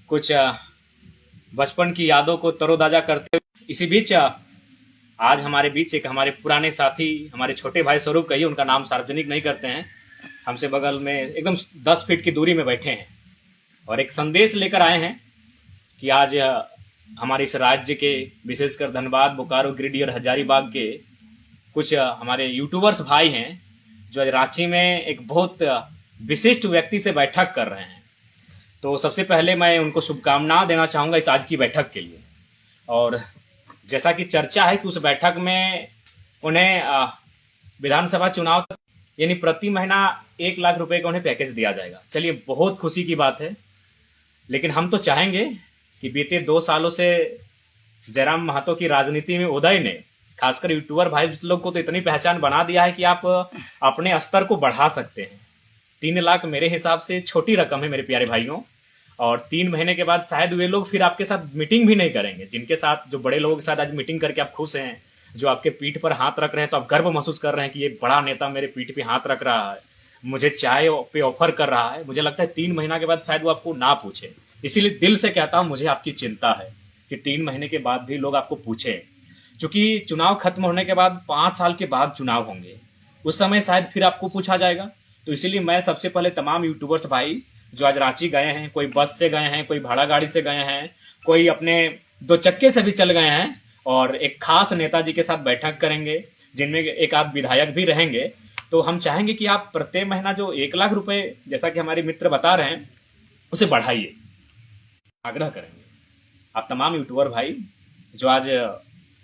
कुछ बचपन की यादों को तरोताजा करते हुए इसी बीच आज हमारे बीच एक हमारे पुराने साथी, हमारे छोटे भाई स्वरूप कहिए, उनका नाम सार्वजनिक नहीं करते हैं, हमसे बगल में एकदम 10 फीट की दूरी में बैठे हैं और एक संदेश लेकर आए हैं कि आज हमारे इस राज्य के, विशेषकर धनबाद, बोकारो, गिरिडीह और हजारीबाग के कुछ हमारे यूट्यूबर्स भाई हैं जो आज रांची में एक बहुत विशिष्ट व्यक्ति से बैठक कर रहे हैं। तो सबसे पहले मैं उनको शुभकामना देना चाहूँगा इस आज की बैठक के लिए। और जैसा कि चर्चा है कि उस बैठक में उन्हें विधानसभा चुनाव तक यानी प्रति महीना 1 लाख रुपए का उन्हें पैकेज दिया जाएगा। चलिए, बहुत खुशी की बात है, लेकिन हम तो चाहेंगे कि बीते 2 सालों से जयराम महतो की राजनीति में उदय ने खासकर यूट्यूबर भाई लोग को तो इतनी पहचान बना दिया है कि आप अपने स्तर को बढ़ा सकते हैं। 3 लाख मेरे हिसाब से छोटी रकम है मेरे प्यारे भाइयों, और 3 महीने के बाद शायद वे लोग फिर आपके साथ मीटिंग भी नहीं करेंगे। जिनके साथ, जो बड़े लोगों के साथ आज मीटिंग करके आप खुश हैं, जो आपके पीठ पर हाथ रख रहे हैं, तो आप गर्व महसूस कर रहे हैं कि ये बड़ा नेता मेरे पीठ पे हाथ रख रहा है, मुझे चाय पे ऑफर कर रहा है। मुझे लगता है 3 महीना के बाद शायद वो आपको ना पूछे। इसीलिए दिल से कहता हूं, मुझे आपकी चिंता है कि 3 महीने के बाद भी लोग आपको पूछे, क्योंकि चुनाव खत्म होने के बाद 5 साल के बाद चुनाव होंगे, उस समय शायद फिर आपको पूछा जाएगा। तो इसीलिए मैं सबसे पहले तमाम यूट्यूबर्स भाई जो आज रांची गए हैं, कोई बस से गए हैं, कोई भाड़ा गाड़ी से गए हैं, कोई अपने 2 चक्के से भी चल गए हैं, और एक खास नेताजी के साथ बैठक करेंगे जिनमें एक आध विधायक भी रहेंगे। तो हम चाहेंगे कि आप प्रत्येक महीना जो 1 लाख रुपए, जैसा कि हमारे मित्र बता रहे हैं, उसे बढ़ाइए। आग्रह करेंगे आप तमाम यूट्यूबर भाई जो आज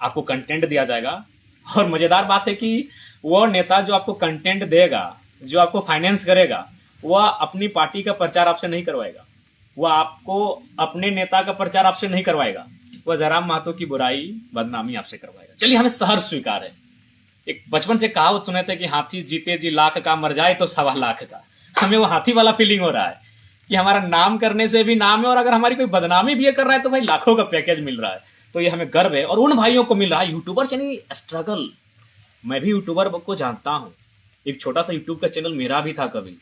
आपको कंटेंट दिया जाएगा। और मजेदार बात है कि वो नेता जो आपको कंटेंट देगा, जो आपको फाइनेंस करेगा, वह अपनी पार्टी का प्रचार आपसे नहीं करवाएगा, वह आपको अपने नेता का प्रचार आपसे नहीं करवाएगा, वह जयराम महतो की बुराई, बदनामी आपसे करवाएगा। चलिए, हमें सहर्ष स्वीकार है। एक बचपन से कहावत सुने थे कि हाथी जीते जी लाख का, मर जाए तो 1.25 लाख का। हमें वो हाथी वाला फीलिंग हो रहा है कि हमारा नाम करने से भी नाम है, और अगर हमारी कोई बदनामी भी ये कर रहा है तो भाई लाखों का पैकेज मिल रहा है। तो ये हमें गर्व है, और उन भाइयों को मिल रहा है। यूट्यूबर्स यानी स्ट्रगल, मैं भी यूट्यूबर को जानता हूँ, एक छोटा सा यूट्यूब का चैनल मेरा भी था कभी,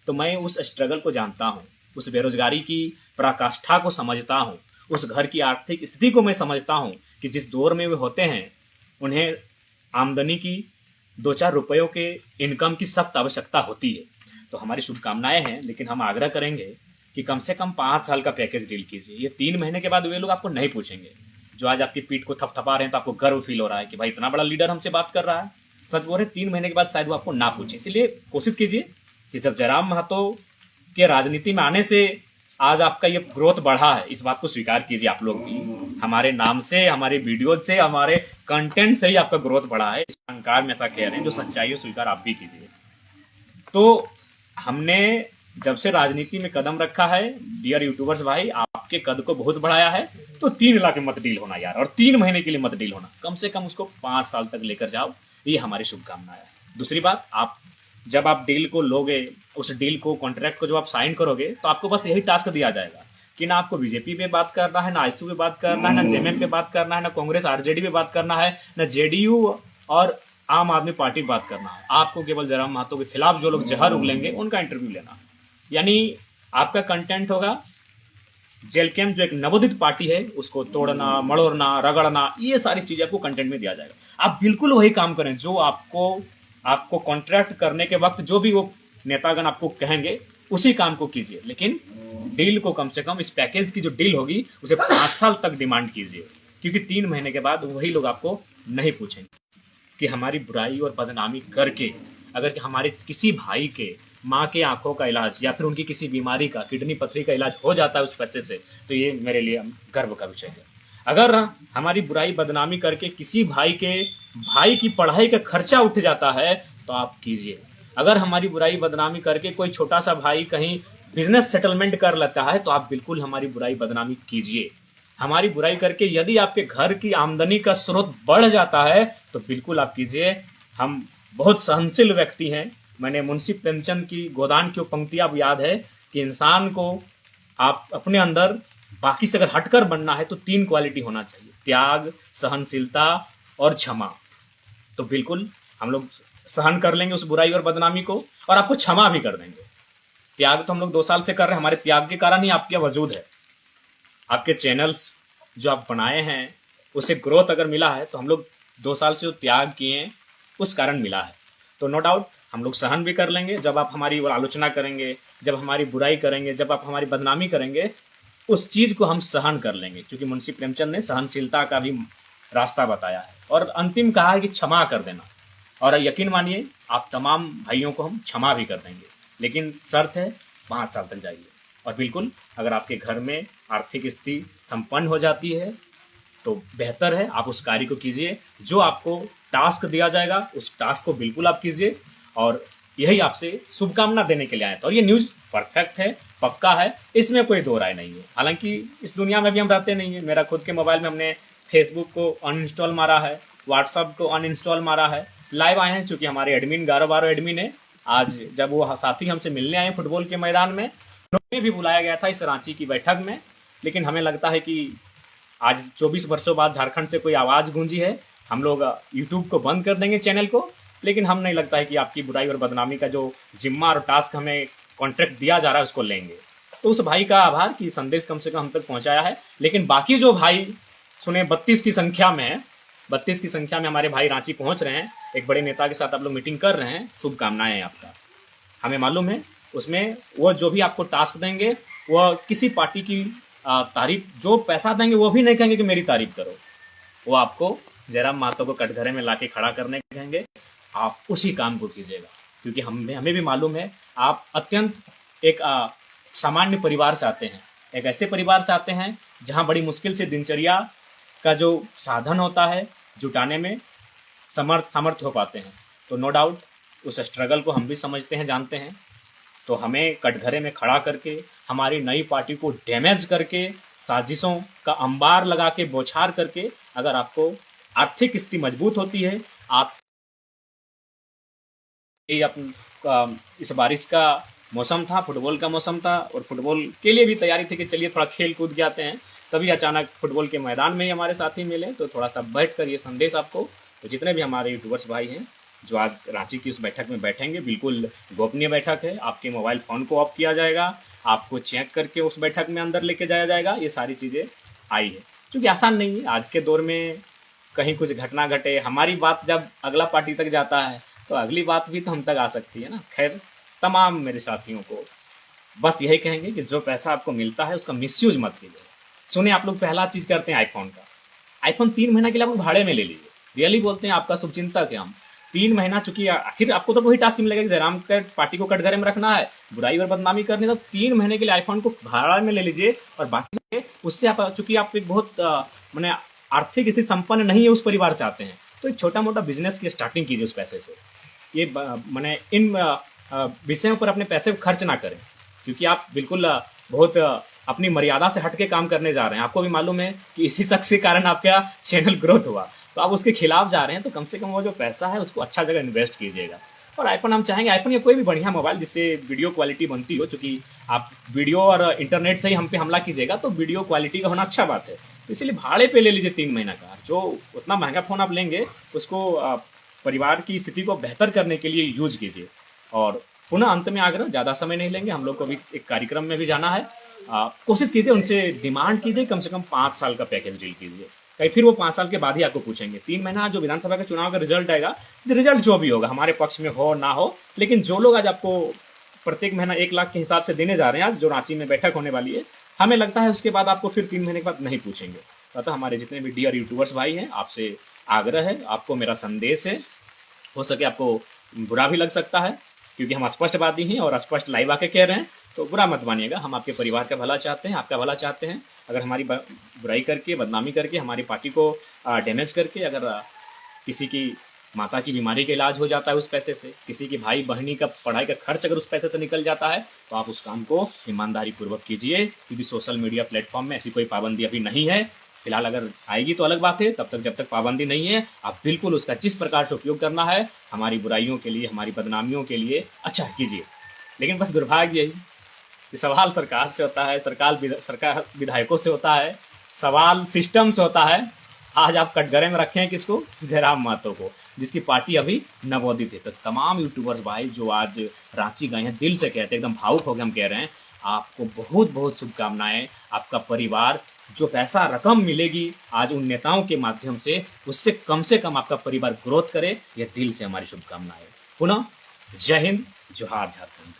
तो मैं उस स्ट्रगल को जानता हूँ, उस बेरोजगारी की पराकाष्ठा को समझता हूँ, उस घर की आर्थिक स्थिति को मैं समझता हूँ कि जिस दौर में वे होते हैं, उन्हें आमदनी की 2-4 रुपयों के इनकम की सख्त आवश्यकता होती है। तो हमारी शुभकामनाएं हैं, लेकिन हम आग्रह करेंगे कि कम से कम 5 साल का पैकेज डील कीजिए। ये 3 महीने के बाद वे लोग आपको नहीं पूछेंगे। जो आज आपकी पीठ को थपथपा रहे हैं तो आपको गर्व फील हो रहा है कि भाई इतना बड़ा लीडर हमसे बात कर रहा है। सच बोल रहे, 3 महीने के बाद शायद वो आपको ना पूछे। इसलिए कोशिश कीजिए कि जब जयराम महतो के राजनीति में आने से आज आपका ये ग्रोथ बढ़ा है, इस बात को स्वीकार कीजिए। आप लोग भी हमारे नाम से, हमारे वीडियो से, हमारे कंटेंट से ही आपका ग्रोथ बढ़ा है। इस अहंकार में ऐसा कह रहे हैं, जो सच्चाई है स्वीकार आप भी कीजिए। तो हमने जब से राजनीति में कदम रखा है, डियर यूट्यूबर्स भाई, आपके कद को बहुत बढ़ाया है। तो 3 लाख में मत डील होना यार, और 3 महीने के लिए मत डील होना, कम से कम उसको 5 साल तक लेकर जाओ। ये हमारी शुभकामनाएं है। दूसरी बात, जब आप डील को लोगे, उस डील को, कॉन्ट्रैक्ट को जब आप साइन करोगे, तो आपको बस यही टास्क दिया जाएगा कि ना आपको बीजेपी पे बात करना है, ना आईएसयू पे बात करना है, ना जेएमएम पे बात करना है, ना कांग्रेस आरजेडी पे बात करना है, ना जेडीयू और आम आदमी पार्टी पे बात करना है। आपको केवल जयराम महतो के खिलाफ जो लोग जहर उगलेंगे उनका इंटरव्यू लेना। यानी आपका कंटेंट होगा जेल कैंप, जो एक नवोदित पार्टी है, उसको तोड़ना, मड़ोड़ना, रगड़ना, ये सारी चीजें आपको कंटेंट में दिया जाएगा। आप बिल्कुल वही काम करें जो आपको कॉन्ट्रैक्ट करने के वक्त जो भी वो नेतागण आपको कहेंगे, उसी काम को कीजिए। लेकिन डील को कम से कम, इस पैकेज की जो डील होगी उसे 5 साल तक डिमांड कीजिए, क्योंकि 3 महीने के बाद वही लोग आपको नहीं पूछेंगे कि हमारी बुराई और बदनामी करके अगर हमारे किसी भाई के माँ के आंखों का इलाज या फिर उनकी किसी बीमारी का, किडनी पथरी का इलाज हो जाता है उस पैसे से, तो ये मेरे लिए गर्व का विषय है। अगर हमारी बुराई बदनामी करके किसी भाई की पढ़ाई का खर्चा उठ जाता है तो आप कीजिए। अगर हमारी बुराई बदनामी करके कोई छोटा सा भाई कहीं बिजनेस सेटलमेंट कर लेता है तो आप बिल्कुल हमारी बुराई बदनामी कीजिए। हमारी बुराई करके यदि आपके घर की आमदनी का स्रोत बढ़ जाता है तो बिल्कुल आप कीजिए। हम बहुत सहनशील व्यक्ति हैं। मैंने मुंशी प्रेमचंद की गोदान की पंक्तियां याद है कि इंसान को आप अपने अंदर, बाकी से अगर हटकर बनना है तो 3 क्वालिटी होना चाहिए: त्याग, सहनशीलता और क्षमा। तो बिल्कुल हम लोग सहन कर लेंगे उस बुराई और बदनामी को, और आपको क्षमा भी कर देंगे। त्याग तो हम लोग 2 साल से कर रहे हैं, हमारे त्याग के कारण ही आपका वजूद है। आपके चैनल्स जो आप बनाए हैं उसे ग्रोथ अगर मिला है तो हम लोग 2 साल से जो त्याग किए उस कारण मिला है। तो नो डाउट हम लोग सहन भी कर लेंगे, जब आप हमारी आलोचना करेंगे, जब हमारी बुराई करेंगे, जब आप हमारी बदनामी करेंगे, उस चीज़ को हम सहन कर लेंगे, क्योंकि मुंशी प्रेमचंद ने सहनशीलता का भी रास्ता बताया है और अंतिम कहा है कि क्षमा कर देना। और यकीन मानिए आप तमाम भाइयों को हम क्षमा भी कर देंगे, लेकिन शर्त है 5 साल तक जाइए। और बिल्कुल अगर आपके घर में आर्थिक स्थिति संपन्न हो जाती है तो बेहतर है आप उस कार्य को कीजिए, जो आपको टास्क दिया जाएगा उस टास्क को बिल्कुल आप कीजिए। और यही आपसे शुभकामना देने के लिए आए थे। और ये न्यूज़ परफेक्ट है, पक्का है, इसमें कोई दो राय नहीं है। हालांकि इस दुनिया में भी हम रहते नहीं है। मेरा खुद के मोबाइल में हमने फेसबुक को अनइंस्टॉल मारा है, व्हाट्सअप को अनइंस्टॉल मारा है। लाइव आए हैं चूंकि हमारे एडमिन 11-12 एडमिन है। आज जब वो साथी हमसे मिलने आए फुटबॉल के मैदान में, उन्हें भी बुलाया गया था इस रांची की बैठक में, लेकिन हमें लगता है कि आज 24 वर्षों बाद झारखंड से कोई आवाज़ गूंजी है। हम लोग यूट्यूब को बंद कर देंगे चैनल को, लेकिन हम नहीं लगता है कि आपकी बुराई और बदनामी का जो जिम्मा और टास्क हमें कॉन्ट्रैक्ट दिया जा रहा है उसको लेंगे। तो उस भाई का आभार कि संदेश कम से कम हम तक पहुंचाया है। लेकिन बाकी जो भाई सुने 32 की संख्या में 32 की संख्या में हमारे भाई रांची पहुंच रहे हैं, एक बड़े नेता के साथ आप लोग मीटिंग कर रहे हैं, शुभकामनाएं हैं आपका। हमें मालूम है उसमें वो जो भी आपको टास्क देंगे वह किसी पार्टी की तारीफ, जो पैसा देंगे वो भी नहीं कहेंगे कि मेरी तारीफ करो, वो आपको जयराम महतो को कटघरे में लाके खड़ा करने कहेंगे। आप उसी काम को कीजिएगा, क्योंकि हमें भी मालूम है आप अत्यंत एक सामान्य परिवार से आते हैं, एक ऐसे परिवार से आते हैं जहां बड़ी मुश्किल से दिनचर्या का जो साधन होता है जुटाने में समर्थ हो पाते हैं। तो नो डाउट उस स्ट्रगल को हम भी समझते हैं, जानते हैं। तो हमें कटघरे में खड़ा करके हमारी नई पार्टी को डैमेज करके, साजिशों का अंबार लगा के, बौछार करके, अगर आपको आर्थिक स्थिति मजबूत होती है, आप इस बारिश का मौसम था, फुटबॉल का मौसम था और फुटबॉल के लिए भी तैयारी थी कि चलिए थोड़ा खेल कूद के आते हैं, तभी अचानक फुटबॉल के मैदान में ही हमारे साथी मिले। तो थोड़ा सा बैठ कर ये संदेश आपको, तो जितने भी हमारे यूट्यूबर्स भाई हैं जो आज रांची की उस बैठक में बैठेंगे, बिल्कुल गोपनीय बैठक है, आपके मोबाइल फ़ोन को ऑफ किया जाएगा, आपको चेक करके उस बैठक में अंदर लेके जाया जाएगा। ये सारी चीज़ें आई है, क्योंकि आसान नहीं है आज के दौर में कहीं कुछ घटना घटे, हमारी बात जब अगला पार्टी तक जाता है तो अगली बात भी तो हम तक आ सकती है ना। खैर, तमाम मेरे साथियों को बस यही कहेंगे कि जो पैसा आपको मिलता है उसका मिसयूज मत कीजिए। सुने, आप लोग पहला चीज़ करते हैं आईफोन का, आईफोन 3 महीना के लिए आप लोग भाड़े में ले लीजिए। रियली बोलते हैं, आपका शुभचिंतक है हम। 3 महीना, चूंकि आखिर आपको तो वही टास्क मिलेगा कि जयराम का पार्टी को कटघरे में रखना है, बुराई और बदनामी करनी, तो 3 महीने के लिए आईफोन को भाड़ा में ले लीजिए। और बाकी उससे आप, चूंकि आप एक बहुत मैंने आर्थिक स्थिति संपन्न नहीं है उस परिवार से आते हैं, तो एक छोटा मोटा बिजनेस की स्टार्टिंग कीजिए उस पैसे से। ये मैंने इन विषयों पर अपने पैसे को खर्च ना करें, क्योंकि आप बिल्कुल बहुत अपनी मर्यादा से हट के काम करने जा रहे हैं। आपको भी मालूम है कि इसी शख्स के कारण आपका चैनल ग्रोथ हुआ, तो आप उसके खिलाफ जा रहे हैं, तो कम से कम वो जो पैसा है उसको अच्छा जगह इन्वेस्ट कीजिएगा। और आईफोन हम चाहेंगे, आईफोन या कोई भी बढ़िया मोबाइल जिससे वीडियो क्वालिटी बनती हो, चूँकि आप वीडियो और इंटरनेट से ही हम पे हमला कीजिएगा तो वीडियो क्वालिटी का होना अच्छा बात है, तो इसलिए भाड़े पे ले लीजिए 3 महीना का। जो उतना महंगा फ़ोन आप लेंगे उसको परिवार की स्थिति को बेहतर करने के लिए यूज कीजिए। और पुनः अंत में आग्रह, ज़्यादा समय नहीं लेंगे, हम लोग को भी एक कार्यक्रम में भी जाना है। कोशिश कीजिए, उनसे डिमांड कीजिए, कम से कम 5 साल का पैकेज डील कीजिए, कहीं फिर वो 5 साल के बाद ही आपको पूछेंगे। 3 महीना जो विधानसभा के चुनाव का रिजल्ट आएगा, रिजल्ट जो भी होगा हमारे पक्ष में हो ना हो, लेकिन जो लोग आज आपको प्रत्येक महीना 1 लाख के हिसाब से देने जा रहे हैं, आज जो रांची में बैठक होने वाली है, हमें लगता है उसके बाद आपको फिर 3 महीने के बाद नहीं पूछेंगे। अतः हमारे जितने भी डियर यूट्यूबर्स भाई हैं, आपसे आग्रह है, आपको मेरा संदेश है, हो सके आपको बुरा भी लग सकता है क्योंकि हम स्पष्टवादी हैं और स्पष्ट लाइव आके कह रहे हैं, तो बुरा मत मानिएगा। हम आपके परिवार का भला चाहते हैं, आपका भला चाहते हैं। अगर हमारी बुराई करके, बदनामी करके, हमारी पार्टी को डैमेज करके अगर किसी की माता की बीमारी का इलाज हो जाता है उस पैसे से, किसी की भाई बहनी का पढ़ाई का खर्च अगर उस पैसे से निकल जाता है, तो आप उस काम को ईमानदारी पूर्वक कीजिए, क्योंकि सोशल मीडिया प्लेटफॉर्म में ऐसी कोई पाबंदी अभी नहीं है। फिलहाल अगर आएगी तो अलग बात है, तब तक जब तक पाबंदी नहीं है, आप बिल्कुल उसका जिस प्रकार से उपयोग करना है हमारी बुराइयों के लिए, हमारी बदनामियों के लिए अच्छा कीजिए। लेकिन बस दुर्भाग्य यही, सवाल सरकार से होता है, सरकार विधायकों से होता है, सवाल सिस्टम से होता है। आज आप कटघरे में रखे हैं किसको? जयराम महतो को, जिसकी पार्टी अभी नवोदित है। तो तमाम यूट्यूबर्स भाई जो आज रांची गए हैं, दिल से कहते हैं, एकदम भावुक हो गए हम कह रहे हैं, आपको बहुत बहुत शुभकामनाएं। आपका परिवार जो पैसा रकम मिलेगी आज उन नेताओं के माध्यम से कम आपका परिवार ग्रोथ करे, यह दिल से हमारी शुभकामना है। पुनः जय हिंद, जोहार झारखंड।